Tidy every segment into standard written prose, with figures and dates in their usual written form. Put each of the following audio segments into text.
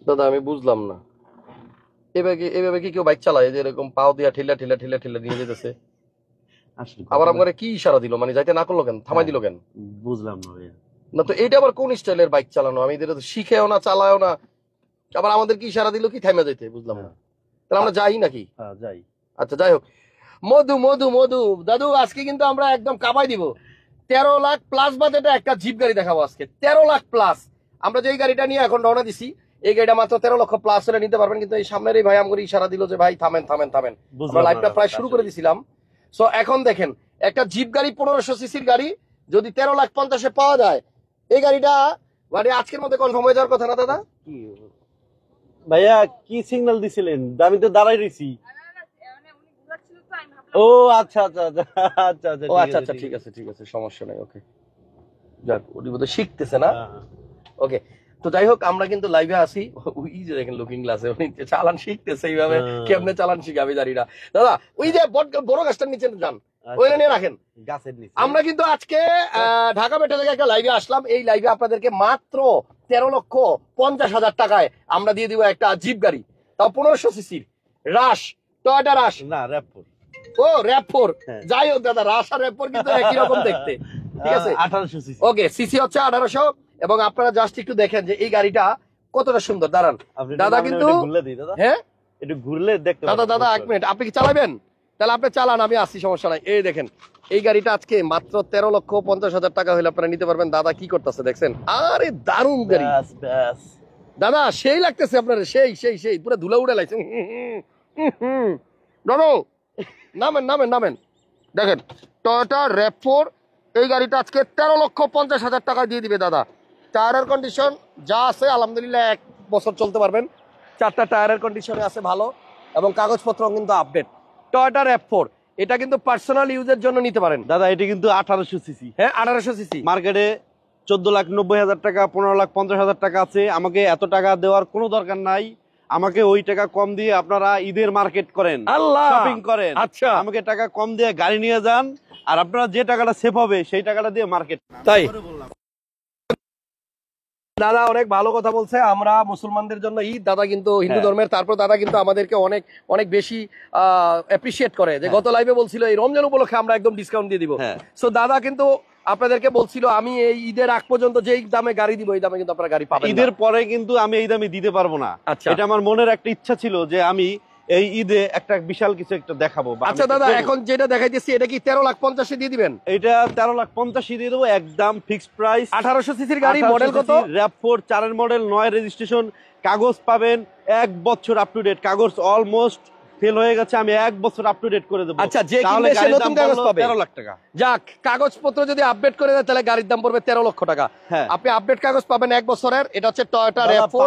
দাদা আমি বুঝলাম না, এভাবে কি কেউ বাইক চালায় যে এরকম পাও দিয়া ঠেলা ঠেলা ঠেলা ঠেলা নিয়ে যেতেছে? আবার আমার কি ইশারা দিল, মানে যাইতে না করলো কেন, থামাই দিল কেন? বুঝলাম না ভাইয়া। না তো এটা আবার কোন স্টাইলের বাইক চালানো? আমি এটা তো শিখেও না, চালায়ও না, আবার আমাদের কি ইশারা দিল কি থামে যাইতে? বুঝলাম না। তাহলে আমরা যাই নাকি? যাই। আচ্ছা যাই হোক। মধু মধু মধু দাদু, আজকে কিন্তু আমরা একদম কাঁপাই দিব। 13 লাখ প্লাস বাজেটে একটা জিপ গাড়ি দেখাবো আজকে। 13 লাখ প্লাস। আমরা যে গাড়িটা নিয়ে এখন রওনা দিছি, এই গাড়িটা মাত্র 13 লক্ষ প্লাস হলে নিতে পারবেন। কিন্তু এই সামনের এই ভাই আমাকে ইশারা দিল যে ভাই থামেন থামেন থামেন। আমরা লাইভটা প্রায় শুরু করে দিছিলাম। সো এখন দেখেন, একটা জিপ গাড়ি 1500 সিসির গাড়ি যদি 13 লাখ 50-এ পাওয়া যায়, এই গাড়িটা মানে আজকের মধ্যে কনফার্ম হয়ে যাওয়ার কথা না দাদা? কি ভাইয়া কি সিগন্যাল দিছিলেন? আমি তো দাঁড়াই রইছি। ও আচ্ছা আচ্ছা আচ্ছা আচ্ছা আচ্ছা, ও আচ্ছা আচ্ছা, ঠিক আছে ঠিক আছে, সমস্যা নাই। ওকে, যাক উনি বোধহয় শিখতেছে না। ওকে, তো যাই হোক, আমরা কিন্তু লাইভে আসি। ওই যে দেখেন লুকিং গ্লাসে উনি চালান শিখতেছে, এইভাবে কেমনে চালান শিখে আমি জানি না। দাদা ওই যে বড় গাছটার নিচে যান, ওইটা নিয়ে রাখেন গাছের নিচে। আমরা কিন্তু আজকে ঢাকা মেট্রো থেকে একটা লাইভে আসলাম। এই লাইভে আপনাদেরকে মাত্র 13,50,000 টাকায় আমরা দিয়ে দিব একটা জিপ গাড়ি, তাও 1500 সিসির রাশ, টয়োটা রাশ না র‍্যাপ4। ও র‍্যাপ4, যাই হোক দাদা, রাশ আর র‍্যাপ4 কিন্তু একই রকম দেখতে, ঠিক আছে? 1800 সিসি। ওকে, সিসি হচ্ছে 1800। এবং আপনারা জাস্ট একটু দেখেন যে এই গাড়িটা কতটা সুন্দর। দাঁড়ান দাদা, কিন্তু হ্যাঁ একটু ঘুরলে দেখতে দাদা দাদা 1 মিনিট, আপনি কি চালাবেন? তাহলে আপনি চালান, আমি আসছি, সমস্যা নাই। এই দেখেন এই গাড়িটা আজকে মাত্র 13,50,000 টাকা হলে আপনারা নিতে পারবেন। দাদা কি করতেছে দেখছেন? আরে দারুণ গাড়ি দাদা, সেই লাগতেছে আপনার, সেই সেই সেই পুরো ধুলা উড়ে লাগছে। দাদা নামেন নামেন নামেন, দেখেন টয়োটা র‍্যাপ4 এই গাড়িটা আজকে 13,50,000 টাকা দিয়ে দিবে দাদা। টায়ারের কন্ডিশন যা আছে আলহামদুলিল্লাহ 1 বছর চলতে পারবেন। 4টা টায়ারের কন্ডিশনে আছে ভালো, এবং কাগজপত্র কিন্তু আপডেট। টয়োটা র‍্যাপ4 এটা কিন্তু পার্সোনাল ইউজের জন্য নিতে পারেন দাদা। এটা কিন্তু 1800 সিসি। হ্যাঁ 1800 সিসি। মার্কেটে 14,90,000 টাকা, 15,50,000 টাকা আছে। আমাকে এত টাকা দেওয়ার কোনো দরকার নাই। আমাকে ওই টাকা কম দিয়ে আপনারা ঈদের মার্কেট করেন, শপিং করেন। আচ্ছা, আমাকে টাকা কম দিয়ে গাড়ি নিয়ে যান, আর আপনারা যে টাকাটা সেভ হবে সেই টাকাটা দিয়ে মার্কেট। তাই দাদা অনেক ভালো কথা বলছে। আমরা মুসলমানদের জন্য ঈদ, দাদা কিন্তু হিন্দু ধর্মের, তারপর দাদা কিন্তু আমাদেরকে অনেক অনেক বেশি অ্যাপ্রিশিয়েট করে। যে গত লাইভে বলছিল এই রমজান উপলক্ষে আমরা একদম ডিসকাউন্ট দিয়ে দিব। সো দাদা কিন্তু আপনাদেরকে বলছিল আমি এই ঈদের আগ পর্যন্ত যেই দামে গাড়ি দিব এই দামে কিন্তু আপনারা গাড়ি পাবেন। ঈদের পরে কিন্তু আমি এই দামে দিতে পারবো না। এটা আমার মনের একটা ইচ্ছা ছিল যে আমি এই ঈদে একটা বিশাল কিছু একটা দেখাবো। আচ্ছা দাদা, এখন যেটা দেখাইতেছি এটা কি 13,50,000 দিয়ে দিবেন? এটা 13,50,000 দিয়ে দেবো, একদম ফিক্সড প্রাইস। 1800 সিসির গাড়ি, মডেল কত? র‍্যাপ4 4 মডেল, 9 রেজিস্ট্রেশন, কাগজ পাবেন 1 বছর আপ টু ডেট। কাগজ অলমোস্ট ফেল হয়ে গেছে, আমি 1 বছর আপ টু ডেট করে দেবো। আচ্ছা, যে কিনবে সে নতুন কাগজ পাবে 13 লাখ টাকা। যাক, কাগজপত্র যদি আপডেট করে দেয় তাহলে গাড়ির দাম পড়বে 13 লক্ষ টাকা। আপনি আপডেট কাগজ পাবেন 1 বছরের। এটা হচ্ছে টয়োটা র‍্যাপ4,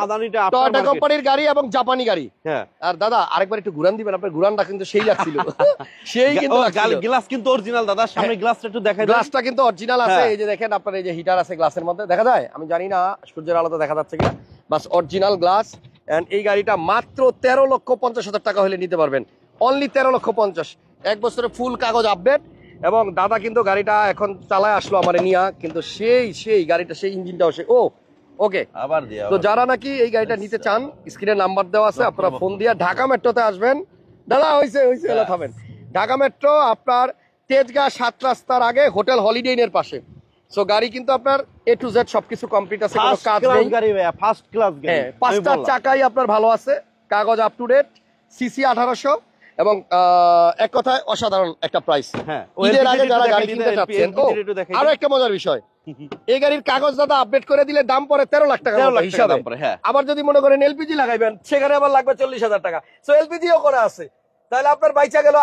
টয়োটা কোম্পানির গাড়ি এবং জাপানি গাড়ি। আর দাদা আরেকবার একটু ঘুরান দিবেন, আপনার ঘুরানটা কিন্তু সেই লাগছিল। সেই কিন্তু গ্লাস কিন্তু অরিজিনাল দাদা, সামনে গ্লাসটা একটু দেখাই। গ্লাসটা কিন্তু অরিজিনাল আছে। এই যে দেখেন আপনার এই যে হিটার আছে গ্লাসের মধ্যে, দেখা যায়? আমি জানি না সূর্যের আলোতে দেখা যাচ্ছে কিনা, বাস অরিজিনাল গ্লাস। এন্ড এই গাড়িটা মাত্র 13,50,000 টাকা হলে নিতে পারবেন। অনলি 13,50,000, 1 বছরের ফুল কাগজ আপডেট। এবং দাদা কিন্তু গাড়িটা এখন চালায় আসলো আমার নিয়া, কিন্তু সেই গাড়িটা, সেই ইঞ্জিনটাও সেই। ওকে, আবার দিয়া। তো যারা নাকি এই গাড়িটা নিতে চান, স্ক্রিনে নাম্বার দেওয়া আছে, আপনারা ফোন দিয়ে ঢাকা মেট্রোতে আসবেন। দাদা হইছে হলো থামেন। ঢাকা মেট্রো আপনার তেজগাঁ 7 রাস্তার আগে হোটেল হলিডে ইনের পাশে। সো গাড়ি কিন্তু আপনার A to Z সবকিছু কমপ্লিট আছে, কোনো কাজ নেই। গাড়ি ভাইয়া, ফার্স্ট ক্লাস গাড়ি। 5টা চাকাই আপনার ভালো আছে, কাগজ আপ টু ডেট, সিসি 1800, এবং এক কথায় অসাধারণ একটা প্রাইস। ঈদের আগে যারা গাড়ি কিনতে চাচ্ছেন, আরো একটা মজার বিষয়, এই গাড়ির কাগজ দাদা আপডেট করে দিলে দাম পড়ে 13 লাখ টাকা হিসাবে। আবার যদি মনে করেন এলপিজি লাগাইবেন, সেখানে আবার লাগবে 40,000 টাকা। সো এলপিজিও করা আছে, তাহলে আপনার বাইচা গেল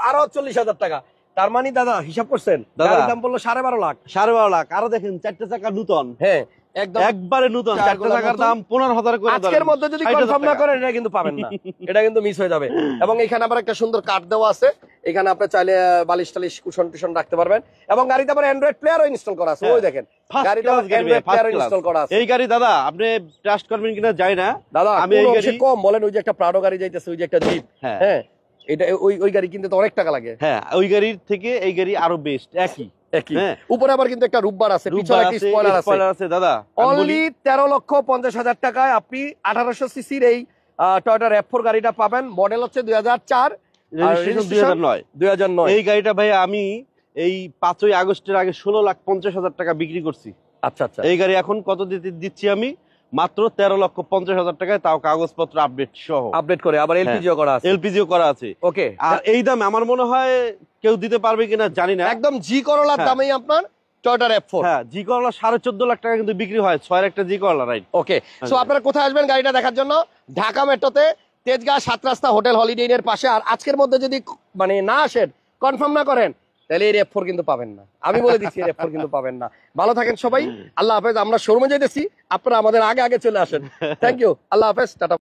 আরো 40,000 টাকা। তার মানে দাদা হিসাব করছেন, গাড়ির দাম পড়লো 12.5 লাখ। 12.5 লাখ। আরো দেখেন 4টা চাকা নতুন। হ্যাঁ একদম একবারে নতুন। 4টা চাকার দাম 15,000 করে। আজকের মধ্যে যদি কনফার্ম না করেন এটা কিন্তু পাবেন না, এটা কিন্তু মিস হয়ে যাবে। এবং এখানে আবার একটা সুন্দর কাঠ দেওয়া আছে, এখানে আপনি চাইলে বালিশ টালিশ কুশন টুশন রাখতে পারবেন। এবং গাড়িতে আবার অ্যান্ড্রয়েড প্লেয়ারও ইনস্টল করা আছে। ওই দেখেন গাড়িতে অ্যান্ড্রয়েড প্লেয়ার ইনস্টল করা আছে। এই গাড়ি দাদা আপনি ট্রাস্ট করবেন কিনা জানি না দাদা, আমি এই গাড়ি কম বলেন, ওই যে একটা প্রাডো গাড়ি যাইতেছে, ওই যে একটা জিপ, হ্যাঁ এটা ওই গাড়ি কিনতে তো অনেক টাকা লাগে। হ্যাঁ, ওই গাড়ির থেকে এই গাড়ি আরো বেস্ট। একই একই উপরে আবার কিন্তু একটা রূপবার আছে, পিছনে একটা স্পয়লার আছে দাদা। অনলি 13,50,000 টাকায় আপনি 1800 সিসির এই টয়োটা RAV4 গাড়িটা পাবেন। মডেল হচ্ছে 2004, রেজিস্ট্রেশন 2009। এই গাড়িটা ভাই আমি এই 5ই আগস্টের আগে 16,50,000 টাকা বিক্রি করছি। আচ্ছা আচ্ছা। এই গাড়ি এখন কত দিচ্ছি আমি? মাত্র 13,50,000 টাকায়, তাও কাগজপত্র আপডেট সহ। আপডেট করে আবার এলপিজিও করা আছে। এলপিজিও করা আছে। ওকে। আর এই দাম আমার মনে হয় কেউ দিতে পারবে কিনা জানি না। একদম জি করলার দামেই আপনার টয়োটা RAV4। হ্যাঁ, জি করলা 14.5 লাখ টাকা কিন্তু বিক্রি হয় 6 এর একটা জি করলা, রাইট? ওকে। সো আপনারা কোথায় আসবেন গাড়িটা দেখার জন্য? ঢাকা মেট্রোতে তেজগাঁ 7 রাস্তা হোটেল হলিডে ইনের পাশে। আর আজকের মধ্যে যদি মানে না আসেন, কনফার্ম না করেন, তাহলে এই RAV4 কিন্তু পাবেন না। আমি বলে দিচ্ছি RAV4 কিন্তু পাবেন না। ভালো থাকেন সবাই, আল্লাহ হাফেজ। আমরা শোরুমে যাইতেছি, আপনারা আমাদের আগে আগে চলে আসেন। থ্যাংক ইউ, আল্লাহ হাফেজ, টাটা।